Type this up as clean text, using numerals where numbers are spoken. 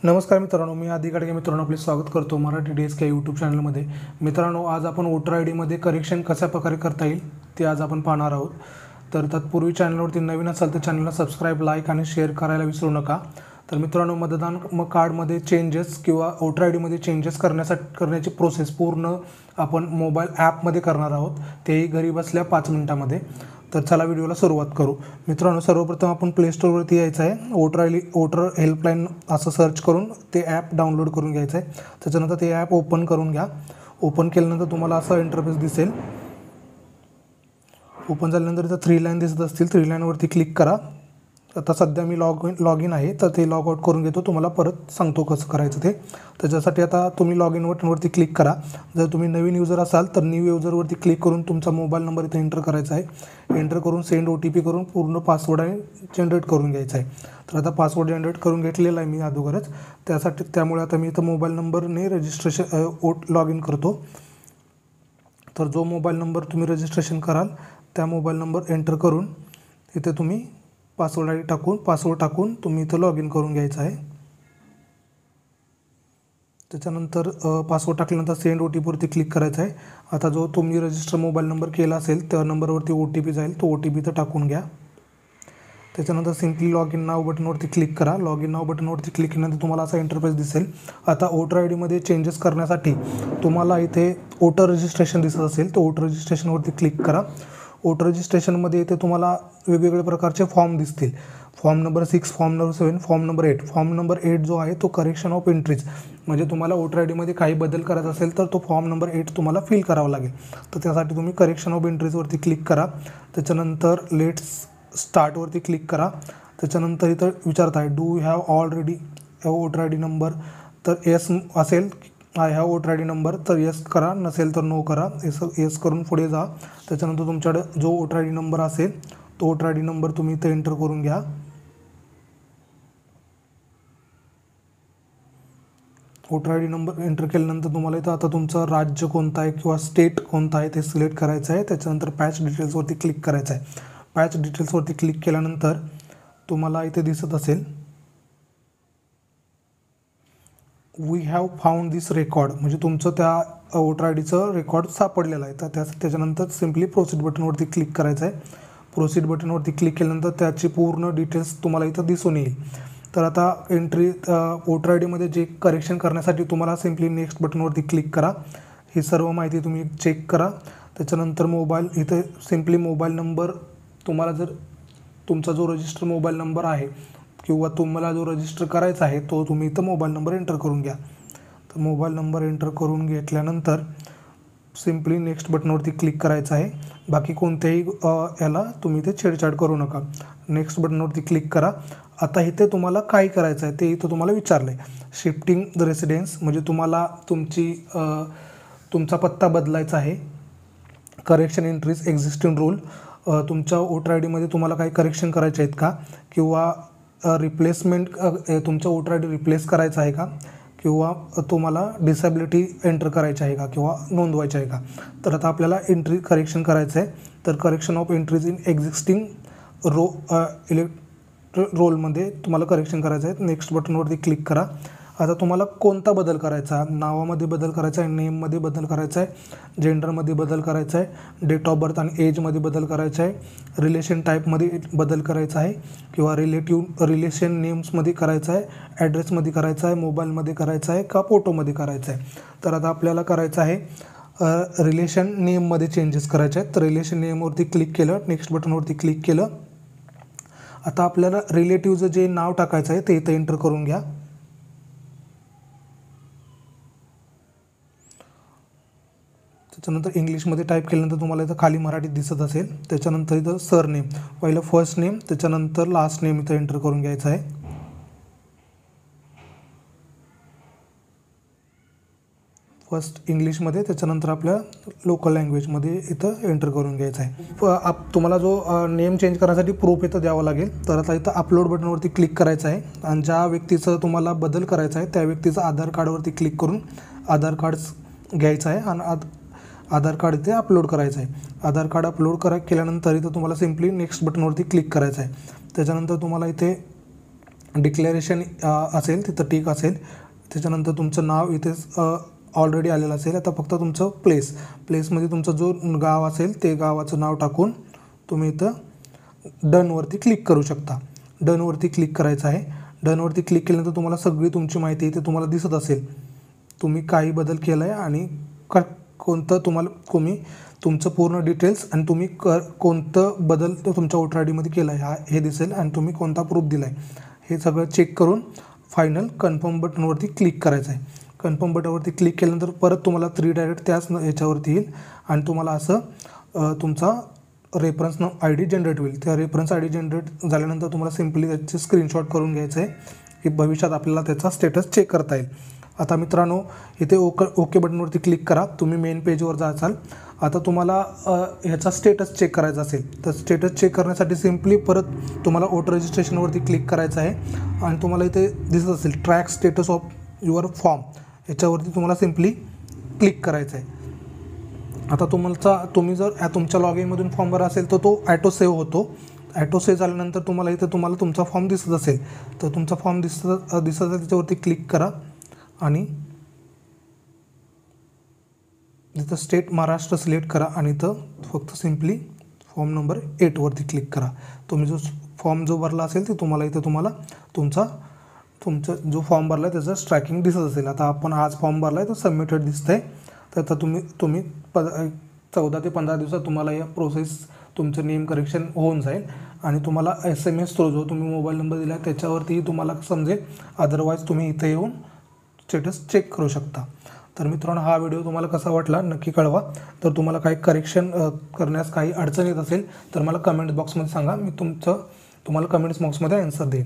नमस्कार मित्रांनो, मी आदी गाडगे मित्रांनो आपले स्वागत करतो मराठी DSK यूट्यूब चॅनलमध्ये. मित्रांनो, आज आपण वोटर आय डीमध्ये करेक्शन कशा प्रकारे करता येईल ते आज आपण पाहणार आहोत. तर तत्पूर्वी चॅनलवरती नवीन असाल तर चॅनलला सबस्क्राईब, लाईक आणि शेअर करायला विसरू नका. तर मित्रांनो, मतदान कार्डमध्ये चेंजेस किंवा वोटर आय डीमध्ये चेंजेस करण्याची प्रोसेस पूर्ण आपण मोबाईल ॲपमध्ये करणार आहोत, तेही घरी बसल्या 5 मिनिटामध्ये. तर चला व्हिडिओला सुरुवात करू. मित्रांनो, सर्वप्रथम आपण प्ले स्टोरवरती यायचं आहे. वोटर हेल्पलाईन असं सर्च करून ते ॲप डाउनलोड करून घ्यायचं आहे. त्याच्यानंतर ते ॲप ओपन करून घ्या. ओपन केल्यानंतर तुम्हाला असं इंटरफेस दिसेल. ओपन झाल्यानंतर इथं 3 लाईन दिसत असतील, 3 लाईनवरती क्लिक करा. आता सध्या मी लॉग इन आहे, तर ते लॉग आउट करून घेतो. तुम्हाला परत सांगतो कसं करायचं ते. त्याच्यासाठी आता तुम्ही लॉग इन बटनवरती क्लिक करा. जर तुम्ही नवीन युजर असाल तर न्यू युजरवरती क्लिक करून तुमचा मोबाईल नंबर इथे एंटर करायचा आहे. एंटर करून सेंड OTP करून पूर्ण पासवर्ड जनरेट करून घ्यायचा आहे. तर आता पासवर्ड जनरेट करून घेतलेला आहे मी अगोदरच. त्यामुळे आता मी इथं मोबाईल नंबरने लॉग इन करतो. तर जो मोबाईल नंबर तुम्ही रजिस्ट्रेशन कराल त्या मोबाईल नंबर एंटर करून इथे तुम्ही पासवर्ड टाकून तुम्ही इथं लॉग इन करून घ्यायचं आहे. त्याच्यानंतर पासवर्ड टाकल्यानंतर सेंड OTPवरती क्लिक करायचं आहे. आता जो तुम्ही रजिस्टर मोबाईल नंबर केला असेल त्या नंबरवरती OTP जाईल, तो OTP इथं टाकून घ्या. त्याच्यानंतर सिम्पली लॉग इन नाव बटनवरती क्लिक करा. लॉग इन नाव बटनवरती क्लिक केल्यानंतर तुम्हाला असा इंटरफेस दिसेल. आता वोटर आय डीमध्ये चेंजेस करण्यासाठी तुम्हाला इथे वोटर रजिस्ट्रेशन दिसत असेल, तर वोटर रजिस्ट्रेशनवरती क्लिक करा. वोटर रजिस्ट्रेशनमध्ये इथे तुम्हाला वेगवेगळे प्रकारचे फॉर्म दिसतील. Form number 6, form number 7, form number 8. Form number 8 जो आहे तो करेक्शन ऑफ एंट्रीज, म्हणजे तुम्हाला वोटर आय डीमध्ये काही बदल करायचा असेल तर तो फॉर्म नंबर 8 तुम्हाला फिल करावा लागेल. तर त्यासाठी तुम्ही करेक्शन ऑफ एंट्रीजवरती क्लिक करा. त्याच्यानंतर लेट्स स्टार्टवरती क्लिक करा. त्याच्यानंतर इथं विचारत आहे do you have already voter I D number, तर येस असेल I have voter I D number तर येस करा, नसेल तर नो करा. येस करून पुढे जा. त्याच्यानंतर तुमच्याकडे जो वोटर आय डी नंबर असेल तो वोटर आय डी नंबर तुम्ही इथं एंटर करून घ्या. Voter I D number enter केल्यानंतर तुम्हाला इथं आता तुमचं राज्य कोणतं आहे किंवा स्टेट कोणतं आहे ते सिलेक्ट करायचं आहे. त्याच्यानंतर पॅच डिटेल्सवरती क्लिक करायचं आहे. पॅच डिटेल्सवरती क्लिक केल्यानंतर तुम्हाला इथे दिसत असेल we have found this record, म्हणजे तुमचं त्या वोटर आय डीचं रेकॉर्ड सापडलेलं आहे. तर त्याच्यानंतर सिम्पली प्रोसीड बटनवरती क्लिक करायचं आहे. प्रोसीड बटनवरती क्लिक केल्यानंतर त्याची पूर्ण डिटेल्स तुम्हाला इथं दिसून येईल. तर आता वोटर आय डीमध्ये जे करेक्शन करण्यासाठी तुम्हाला सिम्पली नेक्स्ट बटनवरती क्लिक करा. ही सर्व माहिती तुम्ही चेक करा. त्याच्यानंतर इथे सिम्पली मोबाईल नंबर तुम्हाला जर तुमचा जो रजिस्टर मोबाईल नंबर आहे किंवा तुम्हाला जो रजिस्टर करायचा आहे तो तुम्ही इथं मोबाईल नंबर एंटर करून घ्या. तर मोबाईल नंबर एंटर करून घेतल्यानंतर सिम्पली नेक्स्ट बटनवरती क्लिक करायचं आहे. बाकी कोणत्याही याला तुम्ही इथे छेडछाड करू नका. नेक्स्ट बटनवरती क्लिक करा. आता इथे तुम्हाला काय करायचं आहे ते इथं तुम्हाला विचारलं आहे. शिफ्टिंग द रेसिडेन्स, म्हणजे तुम्हाला तुमचा पत्ता बदलायचा आहे. करेक्शन एंट्रीज एक्झिस्टिंग रूल, तुमच्या वोटर आय डीमध्ये तुम्हाला काही करेक्शन करायचे आहेत का, किंवा रिप्लेसमेंट तुमचं वोटर आय डी रिप्लेस करायचं आहे का, किंवा तुम्हाला डिसेबिलिटी एंटर करायची आहे का किंवा नोंदवायची आहे का. तर आता आपल्याला एंट्री करेक्शन करायचं आहे. तर correction of entries in existing रोलमध्ये तुम्हाला करेक्शन करायचं आहे. नेक्स्ट बटनवरती क्लिक करा. आता तुम्हाला कोणता बदल करायचा, नावामध्ये बदल करायचा आहे, नेममध्ये बदल करायचा आहे, जेंडरमध्ये बदल करायचा आहे, डेट ऑफ बर्थ आणि एजमध्ये बदल करायचा आहे, रिलेशन टाईपमध्ये बदल करायचा आहे, किंवा रिलेशन नेम्समध्ये करायचा आहे, ॲड्रेसमध्ये करायचा आहे, मोबाईलमध्ये करायचा आहे का फोटोमध्ये करायचा आहे. तर आता आपल्याला करायचं आहे रिलेशन नेममध्ये चेंजेस करायचे आहेत. तर रिलेशन नेमवरती क्लिक केलं, नेक्स्ट बटनवरती क्लिक केलं. आता आपल्याला रिलेटिव्हचं जे नाव टाकायचं आहे ते इथं एंटर करून घ्या. त्याच्यानंतर इंग्लिशमध्ये टाईप केल्यानंतर तुम्हाला इथं खाली मराठीत दिसत असेल. त्याच्यानंतर इथं सरनेम, पहिलं फर्स्ट नेम, त्याच्यानंतर लास्ट नेम इथं एंटर करून घ्यायचं आहे. फर्स्ट इंग्लिशमध्ये, त्याच्यानंतर आपल्या लोकल लँग्वेजमध्ये इथं एंटर करून घ्यायचं आहे. तुम्हाला जो नेम चेंज करण्यासाठी प्रूफ इथं द्यावं लागेल. तर आता इथं अपलोड बटनवरती क्लिक करायचं आहे आणि ज्या व्यक्तीचं तुम्हाला बदल करायचा आहे त्या व्यक्तीचं आधार कार्डवरती क्लिक करून आधार कार्ड घ्यायचं आहे आणि आधार कार्ड इथे अपलोड करायचं आहे. आधार कार्ड केल्यानंतर इथं तुम्हाला सिम्पली नेक्स्ट बटनवरती क्लिक करायचं आहे. त्याच्यानंतर तुम्हाला इथे डिक्लेरेशन असेल तिथं टिक असेल. त्याच्यानंतर तुमचं नाव इथेच ऑलरेडी आलेलं असेल. आता फक्त तुमचं प्लेसमध्ये तुमचं जो गाव असेल ते गावाचं नाव टाकून तुम्ही इथं डनवरती क्लिक करू शकता. डनवरती क्लिक करायचं आहे. डनवरती क्लिक केल्यानंतर तुम्हाला सगळी तुमची माहिती इथे तुम्हाला दिसत असेल. तुम्ही काही बदल केला आहे आणि कोणतं तुम्ही तुमचं पूर्ण डिटेल्स आणि तुम्ही कोणतं बदल तुमच्या वोटर आय डीमध्ये केला आहे हे दिसेल आणि तुम्ही कोणता प्रूफ दिला आहे हे सगळं चेक करून फायनल कन्फर्म बटनवरती क्लिक करायचं आहे. कन्फर्म बटनवरती क्लिक केल्यानंतर परत तुम्हाला 3 डायरेक्ट त्याच याच्यावरती येईल आणि तुम्हाला असं तुमचा रेफरन्स आय डी जनरेट होईल. त्या रेफरन्स आय डी जनरेट झाल्यानंतर तुम्हाला सिम्पली त्याचे स्क्रीनशॉट करून घ्यायचं आहे की भविष्यात आपल्याला त्याचा स्टेटस चेक करता येईल. आता मित्रांनो इथे ओके बटनवरती क्लिक करा. तुम्ही मेन पेजवर जाचाल. आता तुम्हाला ह्याचा स्टेटस चेक करायचा असेल तर स्टेटस चेक करण्यासाठी सिम्पली परत तुम्हाला वोटर रजिस्ट्रेशनवरती क्लिक करायचं आहे आणि तुम्हाला इथे दिसत असेल track status of your form याच्यावरती तुम्हाला सिम्पली क्लिक करायचं आहे. आता तुम्ही जर तुमच्या लॉग इनमधून फॉर्म भरा असेल तर तो ॲटो सेव्ह होतो. ॲटो सेव्ह झाल्यानंतर तुम्हाला इथे तुमचा फॉर्म दिसत असेल तर तुमचा फॉर्म दिसत असेल त्याच्यावरती क्लिक करा आणि तिथं स्टेट महाराष्ट्र सिलेक्ट करा आणि इथं फक्त सिम्पली फॉर्म नंबर 8 वरती क्लिक करा. तुम्ही जो फॉर्म भरला असेल ते तुम्हाला तुमचा जो फॉर्म भरला आहे त्याचं ट्रॅकिंग दिसत असेल. आता आपण आज फॉर्म भरला आहे तर सबमिटेड दिसतं आहे. तर आता तुम्ही 14 ते 15 दिवसात तुम्हाला या प्रोसेस तुमचं नेम करेक्शन होऊन जाईल आणि तुम्हाला SMS थ्रू जो तुम्ही मोबाईल नंबर दिला आहे त्याच्यावरतीही तुम्हाला समजेल. अदरवाईज तुम्ही इथे येऊन स्टेटस चेक करू शकता. तर मित्रांनो हा व्हिडिओ तुम्हाला कसा वाटला नक्की कळवा. तर तुम्हाला काही करेक्शन करण्यास काही अडचण येत असेल तर मला कमेंट बॉक्समध्ये सांगा. मी तुम्हाला कमेंट्स बॉक्समध्ये आन्सर देईन.